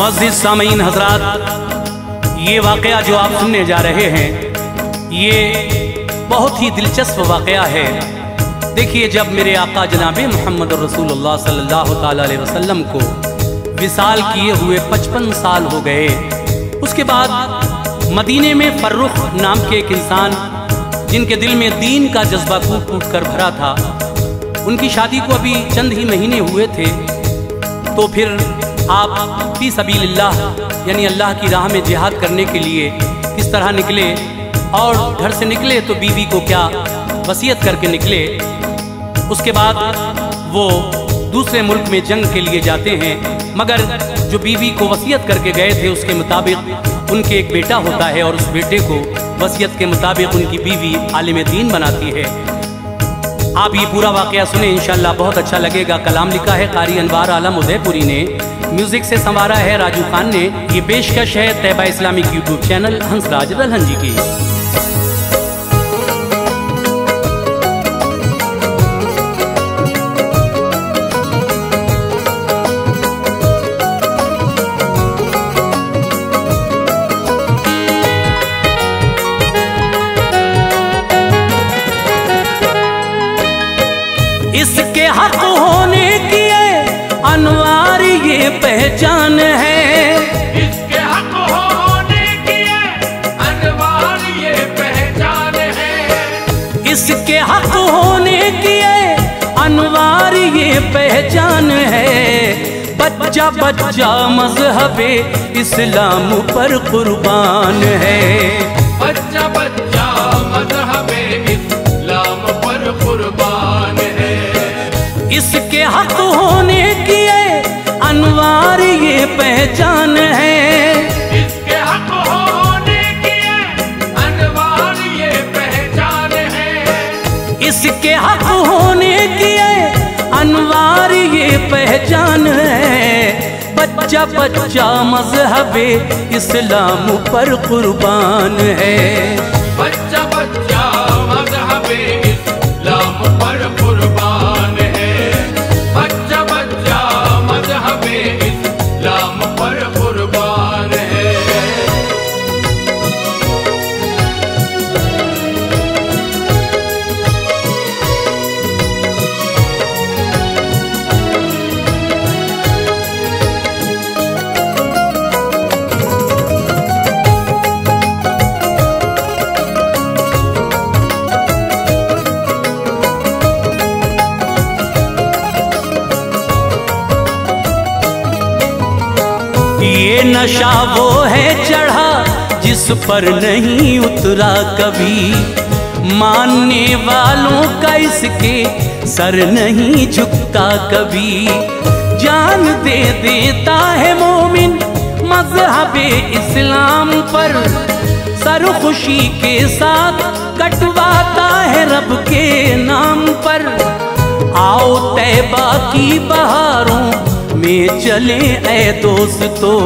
मुअज़्ज़िज़ सामीन हज़रात, ये वाक़या जो आप सुनने जा रहे हैं ये बहुत ही दिलचस्प वाक़या है। देखिए, जब मेरे आका जनाब मोहम्मद रसूलुल्लाह सल्लल्लाहु ताला अलैहि वसल्लम को विसाल किए हुए 55 साल हो गए, उसके बाद मदीने में फर्रुख नाम के एक इंसान जिनके दिल में दीन का जज्बा कूट कूट कर भरा था, उनकी शादी को अभी चंद ही महीने हुए थे। तो फिर आप फी सबीलिल्लाह यानी अल्लाह की राह में जिहाद करने के लिए किस तरह निकले, और घर से निकले तो बीवी को क्या वसीयत करके निकले। उसके बाद वो दूसरे मुल्क में जंग के लिए जाते हैं, मगर जो बीवी को वसीयत करके गए थे उसके मुताबिक उनके एक बेटा होता है, और उस बेटे को वसीयत के मुताबिक उनकी बीवी आलिम दीन बनाती है। आप ये पूरा वाक़या सुने, इंशाअल्लाह बहुत अच्छा लगेगा। कलाम लिखा है कारी अनवार आलम उदयपुरी ने, म्यूज़िक से संवारा है राजू खान ने। ये पेशकश है Tayyaba Islamic YouTube channel Hansraj Ralhan ji की। इसके हक होने की अनवार ये पहचान है, इसके हक होने की अनवार ये पहचान है, इसके हक होने की अनवार ये पहचान है। बच्चा बच्चा मज़हबे इस्लाम पर कुर्बान है, बच्चा बच्चा मज़हबे इस्लाम पर कुर्बान है। इसके हक होने की अनवार ये पहचान है, इसके हक होने की अनवार ये पहचान है, इसके हक होने की अनवार ये पहचान है। बच्चा बच्चा मज़हबे इस्लाम पर कुर्बान है, बच्चा बच्चा मज़हबे इस्लाम पर कुर्बान है, बच्चा बच्चा मज़हबे इस्लाम पर कुर्बान है। ये नशा वो है चढ़ा जिस पर नहीं उतरा कभी, मानने वालों का इसके सर नहीं झुकता कभी। जान दे देता है मोमिन मज़हबे इस्लाम पर, सर खुशी के साथ कटवाता है रब के नाम पर। आओ तैबा की बहारों में चले ऐ दोस्तों,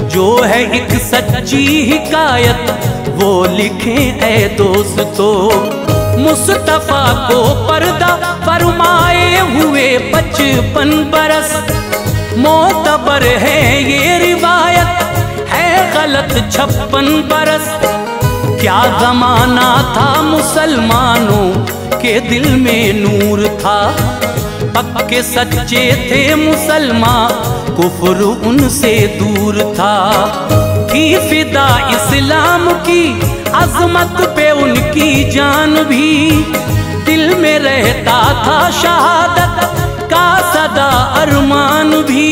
जो है एक सच्ची हिकायत वो लिखें ऐ दोस्तों। मुस्तफा को पर्दा फरमाए हुए 55 बरस, मोतबर है ये रिवायत है गलत 56 बरस। क्या ज़माना था मुसलमानों के दिल में नूर था, पक्के सच्चे थे मुसलमान कुफ्र उनसे दूर था। थी फिदा इस्लाम की अजमत पे उनकी जान भी, दिल में रहता था शहादत का सदा अरमान भी।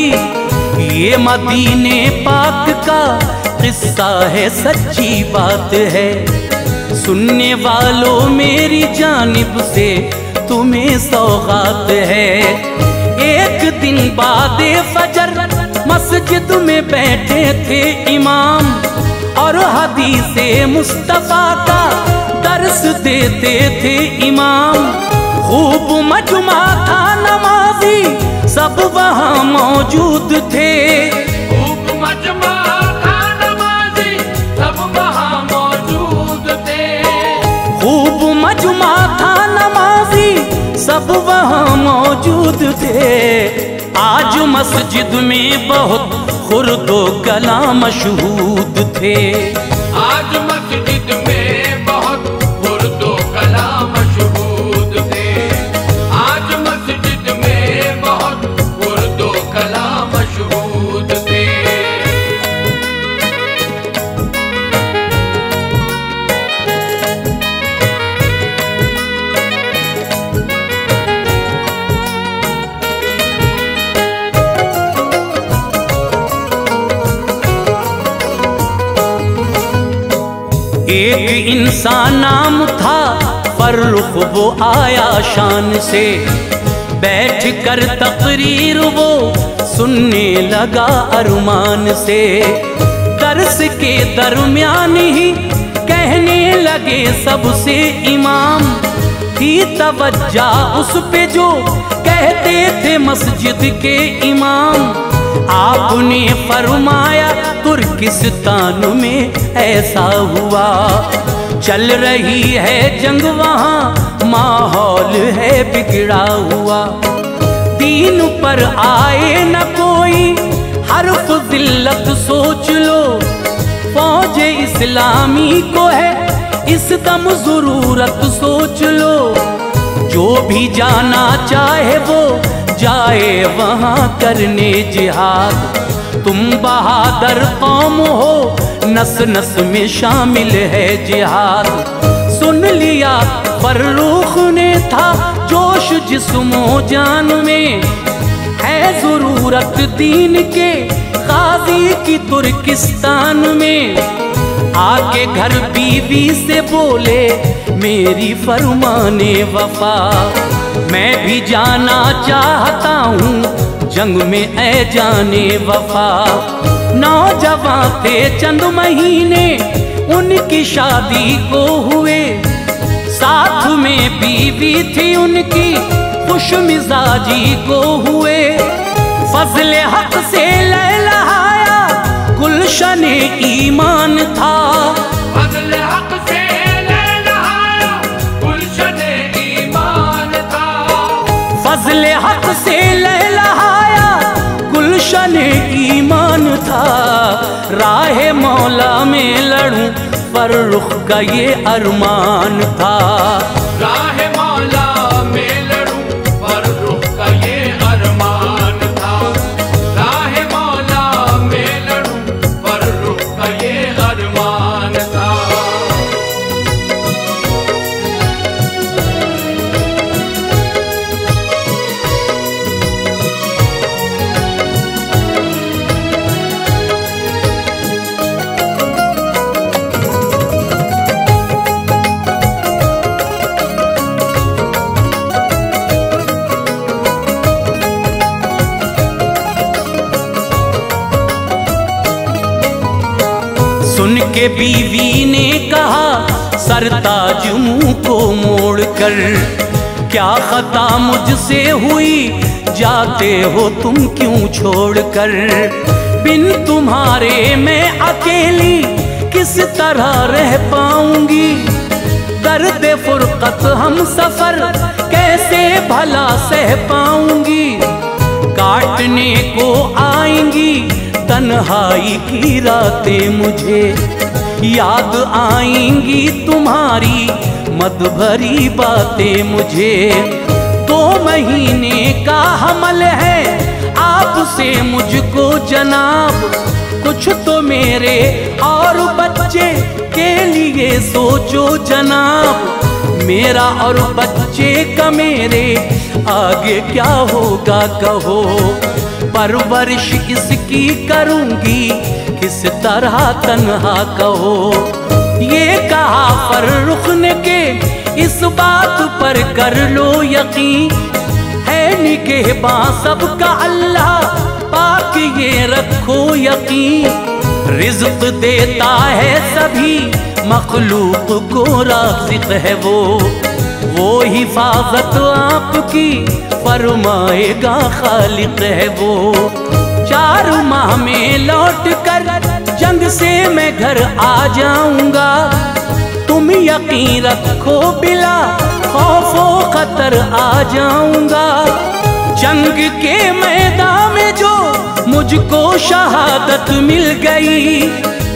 ये मदीने पाक का किस्सा है, सच्ची बात है, सुनने वालों मेरी जानिब से तुम्हें सौगात है। एक दिन बाद फजर मस्जिद में बैठे थे इमाम, और हदीसे मुस्तफा का दर्स देते थे इमाम। खूब मजमा था नमाजी सब वहाँ मौजूद थे, खूब मजमा था नमाजी सब वहाँ मौजूद थे, खूब मजमा था नमाजी सब वहाँ मौजूद थे। आज मस्जिद में बहुत खुर्दो कला मशहूद थे। आज मस्जिद में बहुत खुर्दो कला मशहूद थे। आज मस्जिद में बहुत खुर्दो कला मशहूद थे। एक इंसान नाम था फर्रुख, वो आया शान से, बैठ कर तकरीर वो सुनने लगा अरमान से। दर्स के दरमियान ही कहने लगे सबसे इमाम, थी तवज्जा उस पे जो कहते थे मस्जिद के इमाम। आपने फरमाया तुर्किस्तान में ऐसा हुआ, चल रही है जंग वहाँ, माहौल है बिगड़ा हुआ। दीन पर आए न कोई हर्फ जिल्लत सोच लो, फौज इस्लामी को है इस दम जरूरत सोच लो। जो भी जाना चाहे वो जाए वहाँ करने जिहाद, तुम बहादुर कौम हो नस नस में शामिल है जिहाद। सुन लिया फर्रुख ने था जोश जिस्मो जान में, है जरूरत दीन के गाजी की तुर्किस्तान में। आके घर बीवी से बोले मेरी फरमाने वफा, मैं भी जाना चाहता हूँ जंग में ऐ जाने वफा। नौजवान थे चंद महीने उनकी शादी को हुए, साथ में बीवी थी उनकी खुश मिजाजी को हुए। फजले हक से लहलहाया गुलशन ईमान था, फजले हक से लहलहाया गुलशन ईमान था। फजले हक से लहलहाया गुलशन ईमान था। राह मौला में लड़ूं फर्रुख का ये अरमान था। राह मौला में लड़ूं फर्रुख का ये अरमान था। राह मौला में लड़ूं फर्रुख का ये अरमान था। सुन के बीवी ने कहा सरताज मुंह को मोड़ कर, क्या खता मुझसे हुई जाते हो तुम क्यों छोड़ कर। बिन तुम्हारे मैं अकेली किस तरह रह पाऊंगी, दर्द फुरकत हम सफर कैसे भला सह पाऊंगी। काटने को आएंगी तन्हाई की रातें मुझे, याद आएंगी तुम्हारी मद भरी बातें मुझे। 2 महीने का हमल है आपसे मुझको जनाब, कुछ तो मेरे और बच्चे के लिए सोचो जनाब। मेरा और बच्चे का मेरे आगे क्या होगा कहो, परवरिश इसकी करूंगी किस तरह तन्हा कहो। ये कहा फर्रुख ने के इस बात पर कर लो यकीन, है निगहबां सबका अल्लाह पाक ये रखो यकीन। रिज़्क़ देता है सभी मखलूक को राज़िक़ है वो हिफाजत आपकी फरमाएगा खालिक है वो। 4 माह में लौट कर जंग से मैं घर आ जाऊंगा, तुम यकीन रखो बिला खौफो खतर आ जाऊंगा। जंग के मैदान में जो मुझको शहादत मिल गई।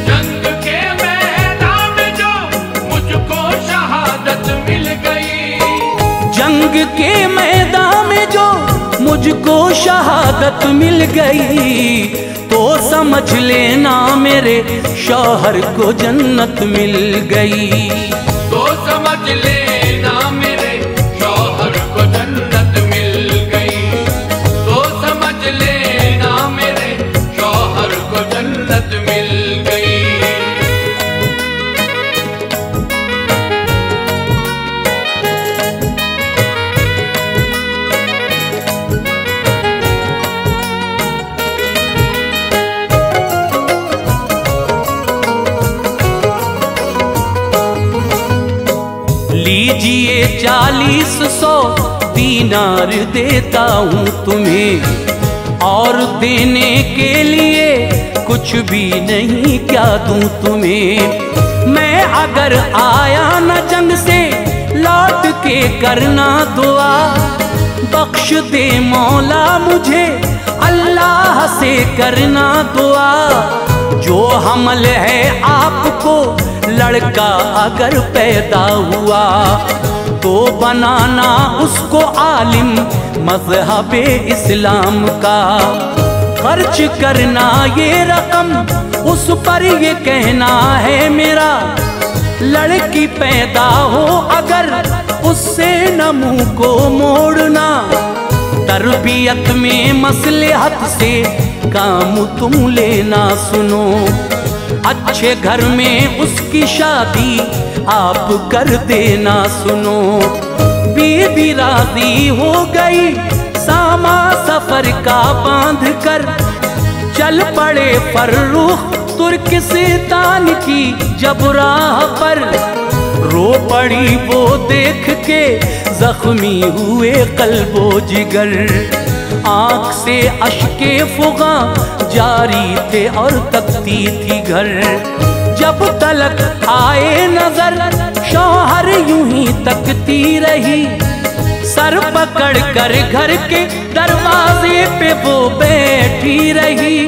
जंग के मैदान में जो मुझको शहादत मिल गई। जंग के मैदान में जो मुझको शहादत मिल गई, तो समझ लेना मेरे शौहर को जन्नत मिल गई। तो समझ लेना मेरे शौहर को जन्नत मिल गई। तो समझ लेना मेरे शौहर को जन्नत मिल गई। लीजिए 4000 दीनार देता हूँ तुम्हें, और देने के लिए कुछ भी नहीं क्या दूँ तुम्हें। मैं अगर आया न जंग से लौट के करना दुआ, बख्श दे मौला मुझे अल्लाह से करना दुआ। जो हमल है आपको लड़का अगर पैदा हुआ, तो बनाना उसको आलिम मज़हबे इस्लाम का। खर्च करना ये रकम उस पर ये कहना है मेरा, लड़की पैदा हो अगर उससे न मुंह को मोड़ना। तरबियत में मसलहत से काम तुम लेना सुनो, अच्छे घर में उसकी शादी आप कर देना सुनो। बीबी राजी हो गई सामा सफर का बांध कर, चल पड़े फर्रुख तुर्किस्तान की जब राह पर। रो पड़ी वो देख के जख्मी हुए कल्बो जिगर, आँख से अश्के फुगा जारी थे और तकती थी घर। जब तलक आए नजर शौहर यूं ही तकती रही, सर पकड़ कर घर के दरवाजे पे वो बैठी रही।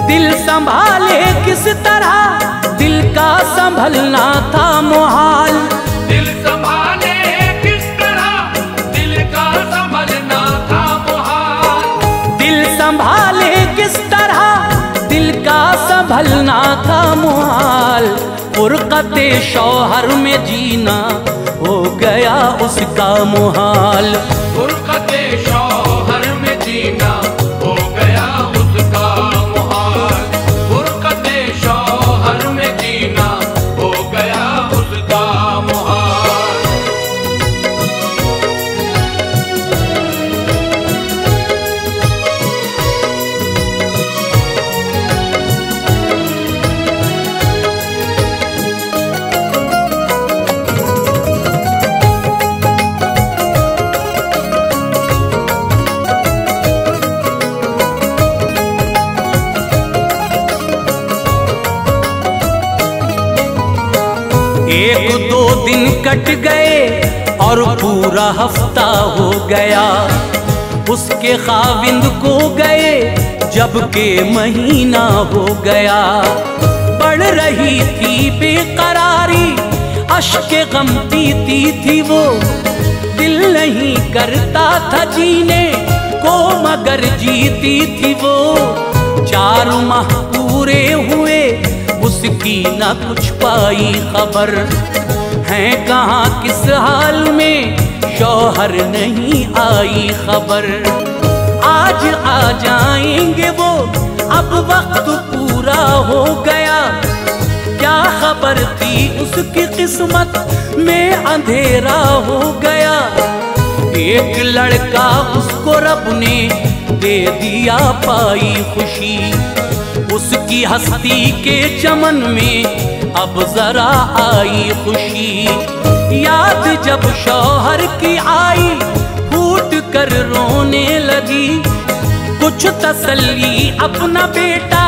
दिल संभाले किस तरह दिल का संभलना था मुहाल। दिल संभाले किस तरह दिल का संभलना था मुहाल। दिल संभाले किस तरह दिल का संभलना था मुहाल। फुरकते शौहर में जीना हो गया उसका मुहाल। फुरकते शौहर में जीना हो गया उसका मुहाल। फुरकते शौहर में जीना हो गया उसका मुहाल। एक दो दिन कट गए और पूरा हफ्ता हो गया, उसके खाविंद को गए जबकि महीना हो गया। बढ़ रही थी बेकरारी, अश्के गम पीती थी वो, दिल नहीं करता था जीने को मगर जीती थी वो। 4 माह पूरे हुए उसकी न कुछ पाई खबर, है कहाँ किस हाल में शौहर नहीं आई खबर। आज आ जाएंगे वो अब वक्त पूरा हो गया, क्या खबर थी उसकी किस्मत में अंधेरा हो गया। एक लड़का उसको रब ने दे दिया पाई खुशी, उसकी हस्ती के चमन में अब जरा आई खुशी। याद जब शौहर की आई फूट कर रोने लगी, कुछ तसल्ली अपना बेटा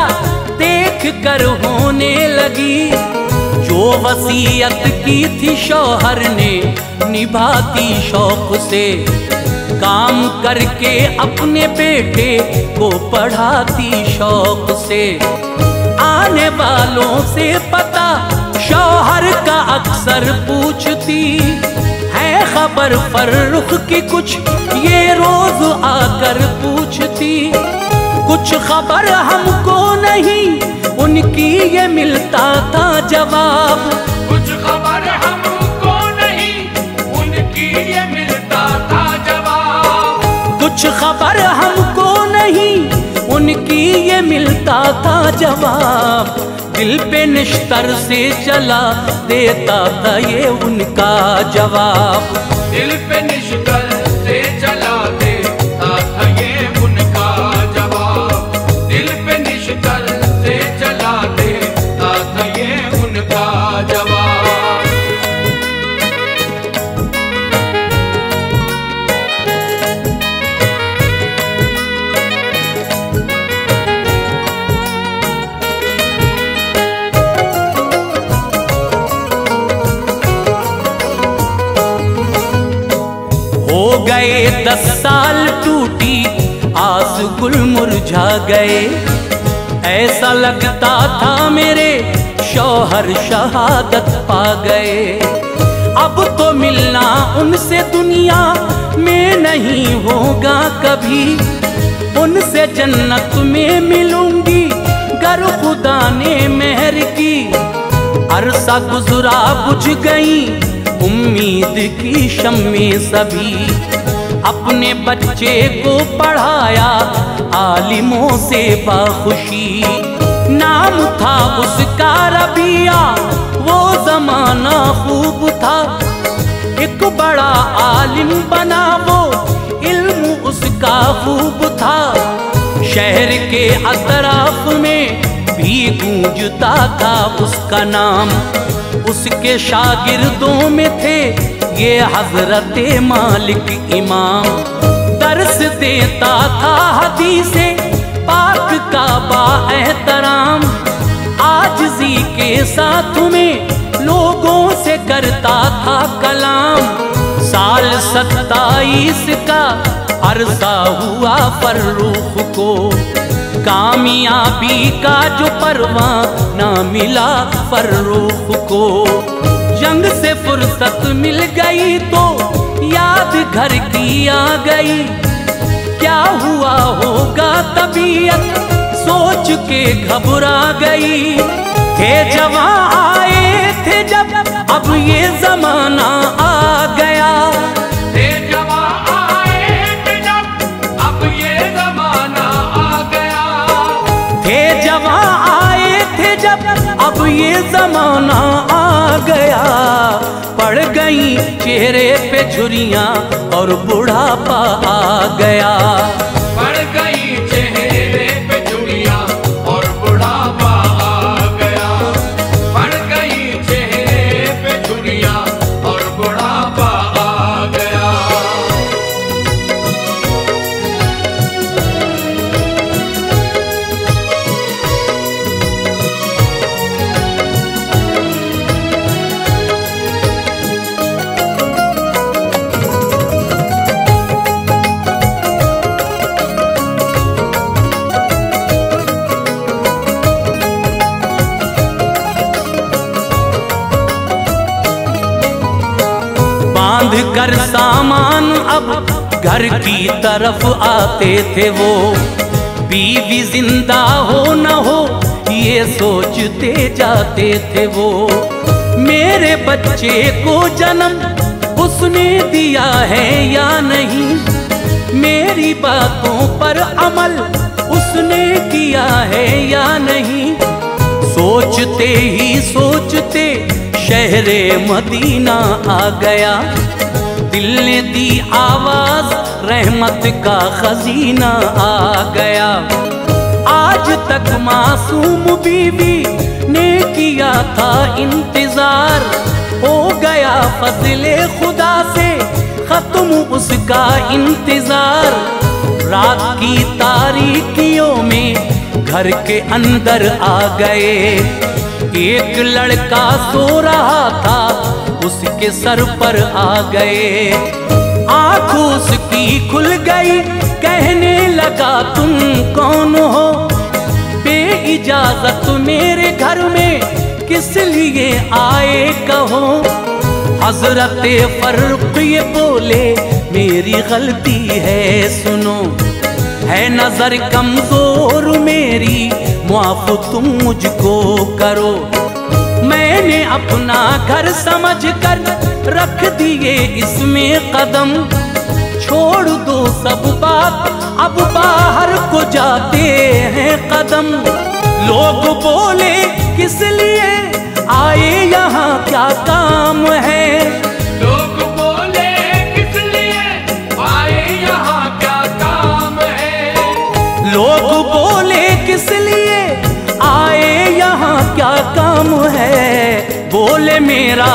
देख कर होने लगी। जो वसीयत की थी शौहर ने निभाती शौक से, काम करके अपने बेटे को पढ़ाती शौक से। आने वालों से पता शौहर का अक्सर पूछती है, खबर फर्रुख की कुछ ये रोज आकर पूछती। कुछ खबर हमको नहीं उनकी ये मिलता था जवाब, कुछ खबर हमको नहीं उनकी ये मिलता था जवाब। कुछ खबर हमको नहीं उनकी ये मिलता था जवाब। दिल पे निश्तर से चला देता था ये उनका जवाब। दिल पे निश्तर से चला देता था ये उनका जवाब। दिल पे निश्तर से चला देता था ये उनका जवाब। हो गए 10 साल टूटी आस गुल मुरझा गए। ऐसा लगता था मेरे शौहर शहादत पा गए। अब तो मिलना उनसे दुनिया में नहीं होगा कभी, उनसे जन्नत में मिलूंगी गर खुदा ने मेहर की। अरसा गुजरा बुझ गई उम्मीद की शम्में सभी, अपने बच्चे को पढ़ाया आलिमों से बाखुशी। नाम था उसका रबिया, वो जमाना खूब था। एक बड़ा आलिम बना वो, इल्म उसका खूब था। शहर के अतराफ में भी गूंजता था उसका नाम। उसके शागिर्दों में थे ये हजरते मालिक इमाम। दर्स देता था हदीसे पाक का बाएहतराम। आजिज़ी के साथ में लोगों से करता था कलाम। साल 27 का अरसा हुआ फर्रुख को, कामयाबी का जो परवाना मिला फर्रुख को। जंग से फुर्सत मिल गई तो याद घर की आ गई। क्या हुआ होगा तबीयत सोच के घबरा गई। थे जवां आए थे जब अब ये जमाना आ गया। थे जवां आए थे जब अब ये जमाना आ गया। थे जवां आए थे जब अब ये जमाना आ गया। पड़ गई चेहरे पे झुर्रियां और बुढ़ापा आ गया। पड़ गई चेहरे पे झुर्रियां और बुढ़ापा आ गया। पड़ गई चेहरे पे झुर्रियां और बुढ़ापा आ गया। बांध कर सामान अब घर की तरफ आते थे वो। बीवी जिंदा हो न हो ये सोचते जाते थे वो। मेरे बच्चे को जन्म उसने दिया है या नहीं, मेरी बातों पर अमल उसने किया है या नहीं। सोचते ही सोचते शहरे मदीना आ गया। दिल ने दी आवाज रहमत का खजीना आ गया। आज तक मासूम बीवी ने किया था इंतजार, हो गया फजले खुदा से खत्म उसका इंतजार। रात की तारीकियों में घर के अंदर आ गए। एक लड़का सो रहा था उसके सर पर आ गए। आंखों उसकी खुल गई, कहने लगा तुम कौन हो, बेइजाजत मेरे घर में किस लिए आए कहो। हजरत फर्रुख ये बोले मेरी गलती है सुनो, है नजर कमजोर मेरी मुआफ तुम मुझको करो। मैंने अपना घर समझकर रख दिए इसमें कदम, छोड़ दो सब बात अब बाहर को जाते हैं कदम। लोग बोले किस लिए आए यहाँ क्या काम है, लोग बोले किस लिए आए यहाँ क्या काम है। लोग बोले किस लिए आए यहाँ क्या काम है। बोले मेरा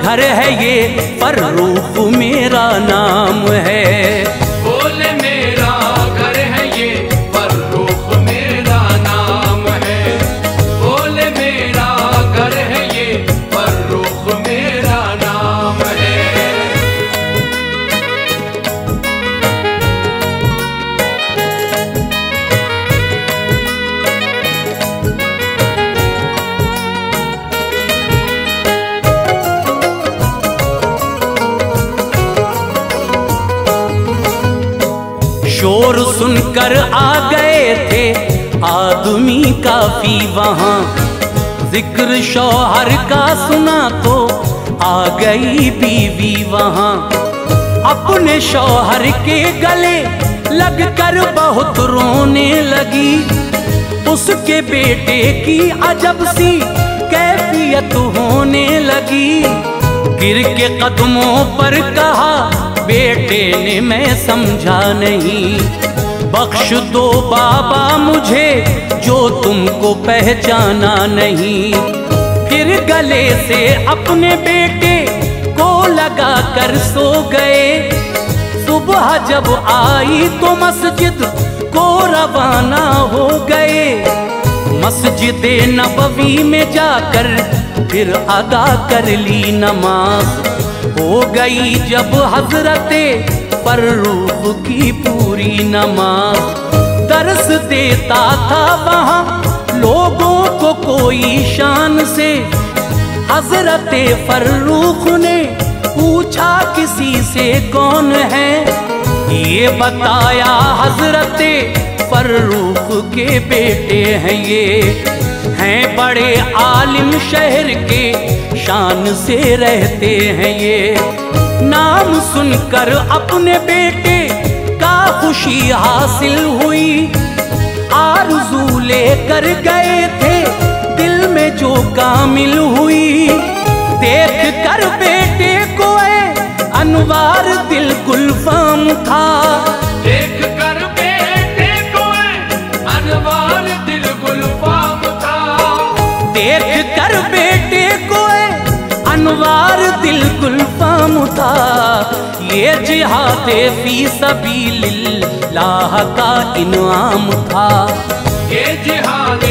घर है ये फर्रुख मेरा नाम है, बोले मेरा घर है ये फर्रुख मेरा नाम है, बोले मेरा घर है ये फर्रुख मेरा नाम है। शोर सुनकर आ गए थे आदमी काफी वहां, जिक्र शौहर का सुना तो आ गई बीवी वहां। अपने शौहर के गले लगकर बहुत रोने लगी, उसके बेटे की अजब सी कैफियत होने लगी। गिर के कदमों पर कहा बेटे ने मैं समझा नहीं, बख्श दो बाबा मुझे जो तुमको पहचाना नहीं। फिर गले से अपने बेटे को लगा कर सो गए। सुबह जब आई तो मस्जिद को रवाना हो गए। मस्जिद नबवी में जाकर फिर अदा कर ली नमाज, हो गई जब हजरते फर्रुख की पूरी नमाज। दर्स देता था वहाँ लोगों को कोई शान से, हजरते फर्रुख ने पूछा किसी से कौन है, ये बताया हजरते फर्रुख के बेटे हैं ये, हैं बड़े आलिम शहर के शान से रहते हैं ये। नाम सुनकर अपने बेटे का खुशी हासिल हुई, आरज़ू लेकर गए थे दिल में जो कामिल हुई। देख कर बेटे को अनवार दिल गुलफाम था, देख कर बेटे को अनवार दिल गुलफाम था, देख कर बेटे को अनवार दिल गुलफाम था। ये जिहाद फी सबीलिल्लाह का इनाम था, ये जिहाद